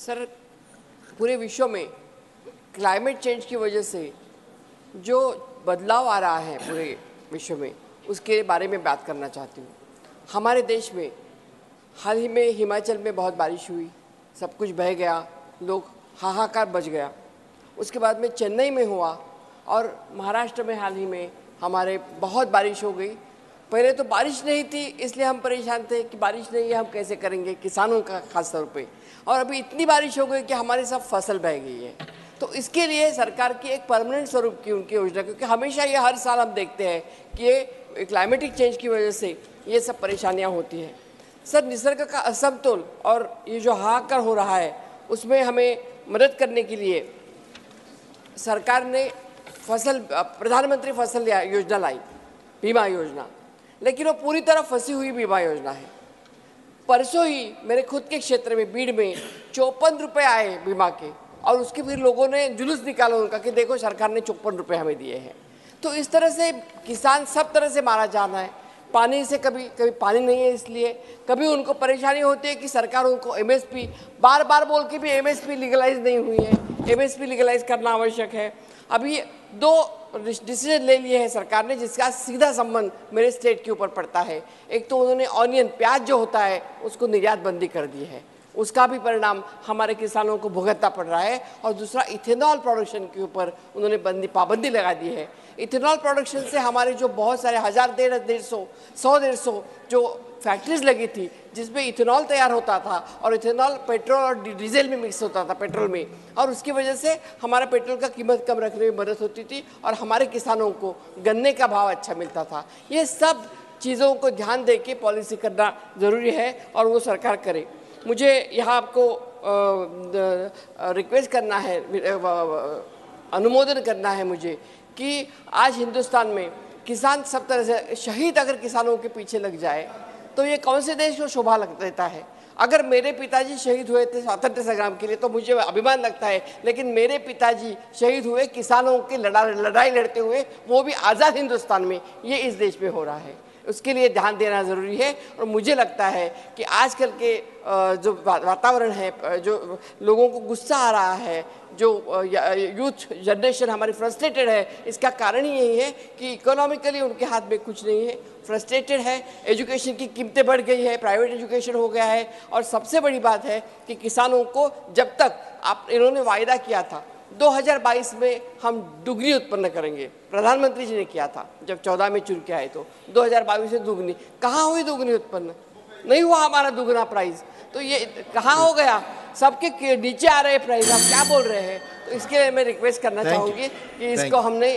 Sir, पूरे विश्व में क्लाइमेट चेंज की वजह से जो बदलाव आ रहा है पूरे विश्व में, उसके बारे में बात करना चाहती हूँ। हमारे देश में हाल ही में हिमाचल में बहुत बारिश हुई, सब कुछ बह गया, लोग हाहाकार बच गया। उसके बाद में चेन्नई में हुआ और महाराष्ट्र में हाल ही में हमारे बहुत बारिश हो गई। पहले तो बारिश नहीं थी, इसलिए हम परेशान थे कि बारिश नहीं है, हम कैसे करेंगे, किसानों का खास तौर पे। और अभी इतनी बारिश हो गई कि हमारी सब फसल बह गई है। तो इसके लिए सरकार की एक परमानेंट स्वरूप की उनकी योजना, क्योंकि हमेशा ये हर साल हम देखते हैं कि ये क्लाइमेटिक चेंज की वजह से ये सब परेशानियाँ होती हैं। सर, निसर्ग का असमतोल और ये जो हाहाकार हो रहा है, उसमें हमें मदद करने के लिए सरकार ने प्रधानमंत्री फसल योजना लाई, बीमा योजना, लेकिन वो पूरी तरह फंसी हुई बीमा योजना है। परसों ही मेरे खुद के क्षेत्र में बीड़ में 54 रुपये आए बीमा के, और उसके फिर लोगों ने जुलूस निकाला उनका कि देखो सरकार ने 54 रुपये हमें दिए हैं। तो इस तरह से किसान सब तरह से मारा जा रहा है। पानी से कभी कभी पानी नहीं है, इसलिए कभी उनको परेशानी होती है कि सरकार उनको एमएसपी बार बार बोल के भी एमएसपी लीगलाइज नहीं हुई है। एमएसपी लीगलाइज करना आवश्यक है। अभी 2 डिसीजन ले लिए हैं सरकार ने, जिसका सीधा संबंध मेरे स्टेट के ऊपर पड़ता है। एक तो उन्होंने ऑनियन, प्याज जो होता है, उसको निर्यात बंदी कर दी है, उसका भी परिणाम हमारे किसानों को भुगतना पड़ रहा है। और दूसरा, इथेनॉल प्रोडक्शन के ऊपर उन्होंने पाबंदी लगा दी है। इथेनॉल प्रोडक्शन से हमारे जो बहुत सारे 1000, 150, 100 जो फैक्ट्रीज लगी थी जिसमें इथेनॉल तैयार होता था, और इथेनॉल पेट्रोल और डीजल में मिक्स होता था, पेट्रोल में, और उसकी वजह से हमारा पेट्रोल का कीमत कम रखने में मदद होती थी और हमारे किसानों को गन्ने का भाव अच्छा मिलता था। ये सब चीज़ों को ध्यान दे के पॉलिसी करना ज़रूरी है और वो सरकार करे। मुझे यहाँ आपको रिक्वेस्ट करना है, अनुमोदन करना है मुझे कि आज हिंदुस्तान में किसान सब तरह से शहीद अगर किसानों के पीछे लग जाए तो ये कौन से देश को शोभा लग देता है। अगर मेरे पिताजी शहीद हुए थे स्वातंत्र संग्राम के लिए तो मुझे अभिमान लगता है, लेकिन मेरे पिताजी शहीद हुए किसानों की लड़ाई लड़ते हुए, वो भी आज़ाद हिंदुस्तान में। ये इस देश में हो रहा है, उसके लिए ध्यान देना ज़रूरी है। और मुझे लगता है कि आजकल के जो वातावरण है, जो लोगों को गुस्सा आ रहा है, जो यूथ जनरेशन हमारी फ्रस्ट्रेटेड है, इसका कारण ही यही है कि इकोनॉमिकली उनके हाथ में कुछ नहीं है, फ्रस्ट्रेटेड है। एजुकेशन की कीमतें बढ़ गई है, प्राइवेट एजुकेशन हो गया है, और सबसे बड़ी बात है कि किसानों को जब तक इन्होंने वायदा किया था 2022 में हम दुगनी उत्पन्न करेंगे, प्रधानमंत्री जी ने किया था जब 14 में चुन के आए, तो 2022 में दुगनी, कहाँ हुई दुगनी उत्पन्न? नहीं हुआ हमारा दुगना प्राइस। तो ये कहाँ हो गया? सबके नीचे आ रहे प्राइस, आप क्या बोल रहे हैं? तो इसके लिए मैं रिक्वेस्ट करना चाहूँगी कि इसको हमने